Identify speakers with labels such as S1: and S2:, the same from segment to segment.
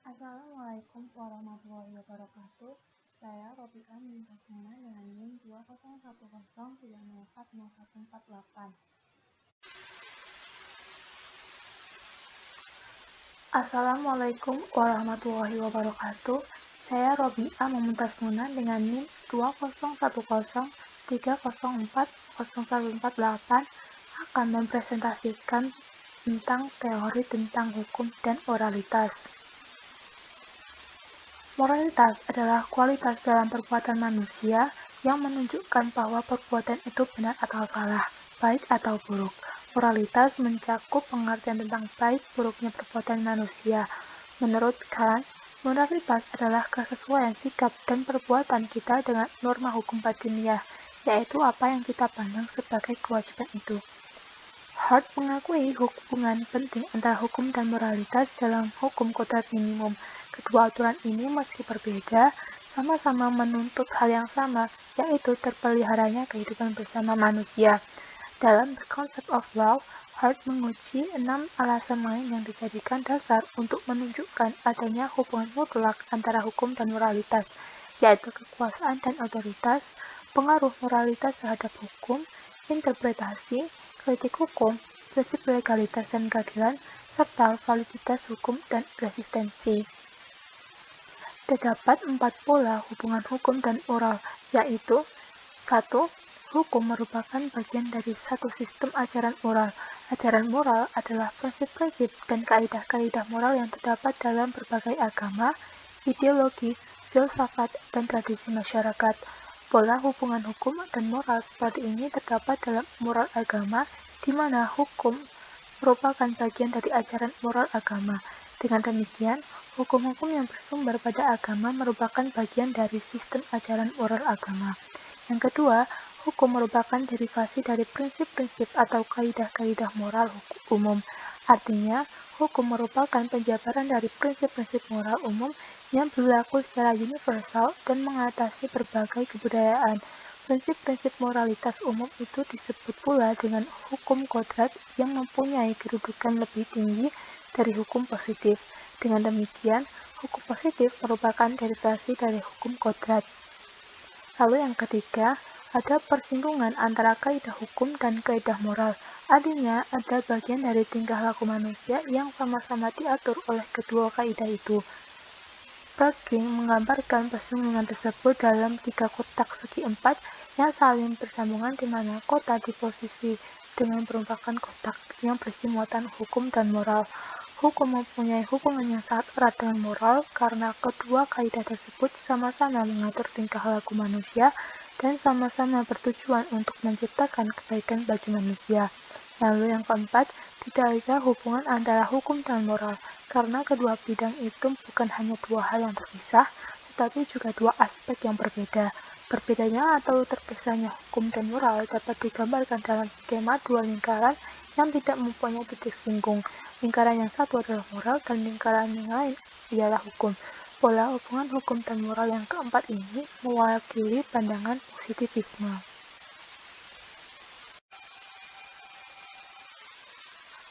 S1: Assalamualaikum warahmatullahi wabarakatuh. Saya Robiah Minta Sena dengan NIM 20103040148. Assalamualaikum warahmatullahi wabarakatuh. Saya Robiah Memuntas Muna dengan NIM 20103040148 akan mempresentasikan tentang teori tentang hukum dan moralitas. Moralitas adalah kualitas dalam perbuatan manusia yang menunjukkan bahwa perbuatan itu benar atau salah, baik atau buruk. Moralitas mencakup pengertian tentang baik buruknya perbuatan manusia. Menurut Kant, moralitas adalah kesesuaian sikap dan perbuatan kita dengan norma hukum batiniah, yaitu apa yang kita pandang sebagai kewajiban itu. Hart mengakui hubungan penting antara hukum dan moralitas dalam hukum kodrat minimum. Kedua aturan ini meski berbeda, sama-sama menuntut hal yang sama, yaitu terpeliharanya kehidupan bersama manusia. Dalam The Concept of Law, Hart menguji 6 alasan lain yang dijadikan dasar untuk menunjukkan adanya hubungan mutlak antara hukum dan moralitas, yaitu kekuasaan dan otoritas, pengaruh moralitas terhadap hukum, interpretasi, kritik hukum, prinsip legalitas dan keadilan, serta validitas hukum dan resistensi. Terdapat 4 pola hubungan hukum dan moral, yaitu 1. Hukum merupakan bagian dari satu sistem ajaran moral. Ajaran moral adalah prinsip-prinsip dan kaidah-kaidah moral yang terdapat dalam berbagai agama, ideologi, filsafat, dan tradisi masyarakat. Pola hubungan hukum dan moral seperti ini terdapat dalam moral agama, di mana hukum merupakan bagian dari ajaran moral agama. Dengan demikian, hukum-hukum yang bersumber pada agama merupakan bagian dari sistem ajaran moral agama. Yang kedua, hukum merupakan derivasi dari prinsip-prinsip atau kaidah-kaidah moral umum. Artinya, hukum merupakan penjabaran dari prinsip-prinsip moral umum yang berlaku secara universal dan mengatasi berbagai kebudayaan. Prinsip-prinsip moralitas umum itu disebut pula dengan hukum kodrat yang mempunyai kedudukan lebih tinggi dari hukum positif. Dengan demikian, hukum positif merupakan derivasi dari hukum kodrat. Lalu yang ketiga, ada persinggungan antara kaidah hukum dan kaidah moral. Artinya, ada bagian dari tingkah laku manusia yang sama-sama diatur oleh kedua kaidah itu. Perking menggambarkan persinggungan tersebut dalam 3 kotak segi 4 yang saling bersambungan di mana kotak di posisi dengan merupakan kotak yang berisi muatan hukum dan moral. Hukum mempunyai hubungan yang sangat erat dengan moral karena kedua kaidah tersebut sama-sama mengatur tingkah laku manusia dan sama-sama bertujuan untuk menciptakan kebaikan bagi manusia. Lalu yang keempat, tidak ada hubungan antara hukum dan moral, karena kedua bidang itu bukan hanya dua hal yang terpisah, tetapi juga dua aspek yang berbeda. Berbedanya atau terpisahnya hukum dan moral dapat digambarkan dalam skema dua lingkaran yang tidak mempunyai titik singgung. Lingkaran yang satu adalah moral dan lingkaran yang lain ialah hukum. Pola hubungan hukum dan moral yang keempat ini mewakili pandangan positivisme.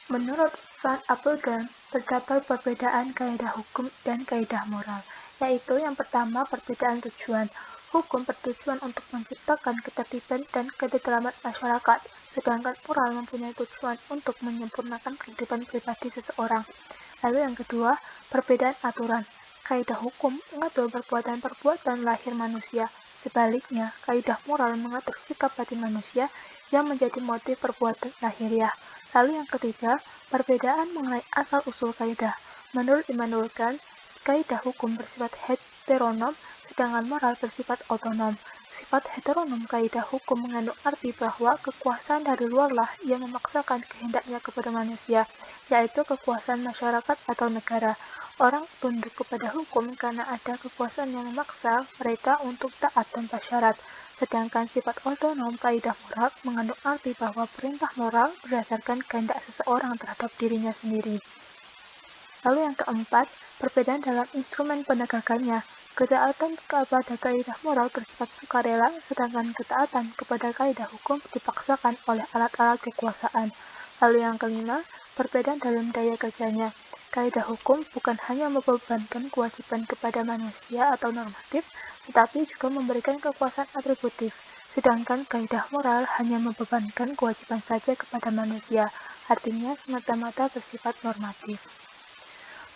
S1: Menurut Van Appelgren, terdapat perbedaan kaidah hukum dan kaidah moral, yaitu yang pertama perbedaan tujuan. Hukum bertujuan untuk menciptakan ketertiban dan ketentraman masyarakat, sedangkan moral mempunyai tujuan untuk menyempurnakan kehidupan pribadi seseorang. Lalu yang kedua, perbedaan aturan. Kaidah hukum mengatur perbuatan-perbuatan lahir manusia. Sebaliknya, kaidah moral mengatur sikap batin manusia yang menjadi motif perbuatan lahiriah. Lalu yang ketiga, perbedaan mengenai asal-usul kaidah. Menurut Immanuel Kant, kaidah hukum bersifat heteronom, sedangkan moral bersifat otonom. Sifat heteronom kaidah hukum mengandung arti bahwa kekuasaan dari luarlah yang memaksakan kehendaknya kepada manusia, yaitu kekuasaan masyarakat atau negara. Orang tunduk kepada hukum karena ada kekuasaan yang memaksa mereka untuk taat tanpa syarat. Sedangkan sifat otonom kaidah moral mengandung arti bahwa perintah moral berdasarkan kehendak seseorang terhadap dirinya sendiri. Lalu yang keempat, perbedaan dalam instrumen penegakannya. Ketaatan kepada kaidah moral bersifat sukarela, sedangkan ketaatan kepada kaidah hukum dipaksakan oleh alat-alat kekuasaan. Lalu yang kelima, perbedaan dalam daya kerjanya. Kaidah hukum bukan hanya membebankan kewajiban kepada manusia atau normatif, tetapi juga memberikan kekuasaan atributif. Sedangkan kaidah moral hanya membebankan kewajiban saja kepada manusia, artinya semata-mata bersifat normatif.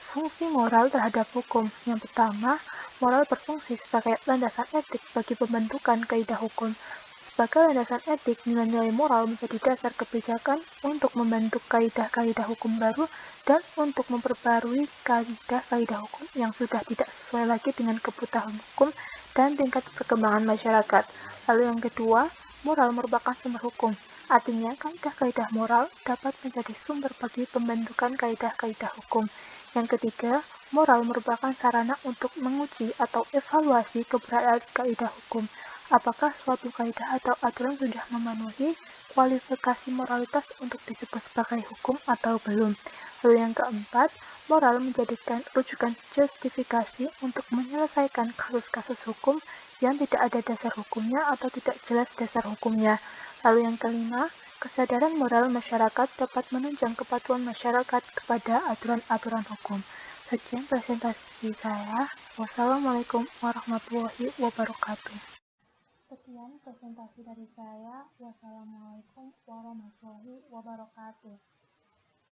S1: Fungsi moral terhadap hukum. Yang pertama, moral berfungsi sebagai landasan etik bagi pembentukan kaidah hukum. Sebagai landasan etik, nilai-nilai moral menjadi dasar kebijakan untuk membentuk kaidah-kaidah hukum baru dan untuk memperbarui kaidah-kaidah hukum yang sudah tidak sesuai lagi dengan kebutuhan hukum dan tingkat perkembangan masyarakat. Lalu yang kedua, moral merupakan sumber hukum. Artinya, kaidah-kaidah moral dapat menjadi sumber bagi pembentukan kaidah-kaidah hukum. Yang ketiga, moral merupakan sarana untuk menguji atau evaluasi keberadaan kaidah hukum. Apakah suatu kaidah atau aturan sudah memenuhi kualifikasi moralitas untuk disebut sebagai hukum atau belum? Lalu yang keempat, moral menjadikan rujukan justifikasi untuk menyelesaikan kasus-kasus hukum yang tidak ada dasar hukumnya atau tidak jelas dasar hukumnya. Lalu yang kelima, kesadaran moral masyarakat dapat menunjang kepatuhan masyarakat kepada aturan-aturan hukum. Sekian presentasi saya. Wassalamualaikum warahmatullahi wabarakatuh. Sekian presentasi dari saya. Wassalamualaikum warahmatullahi wabarakatuh.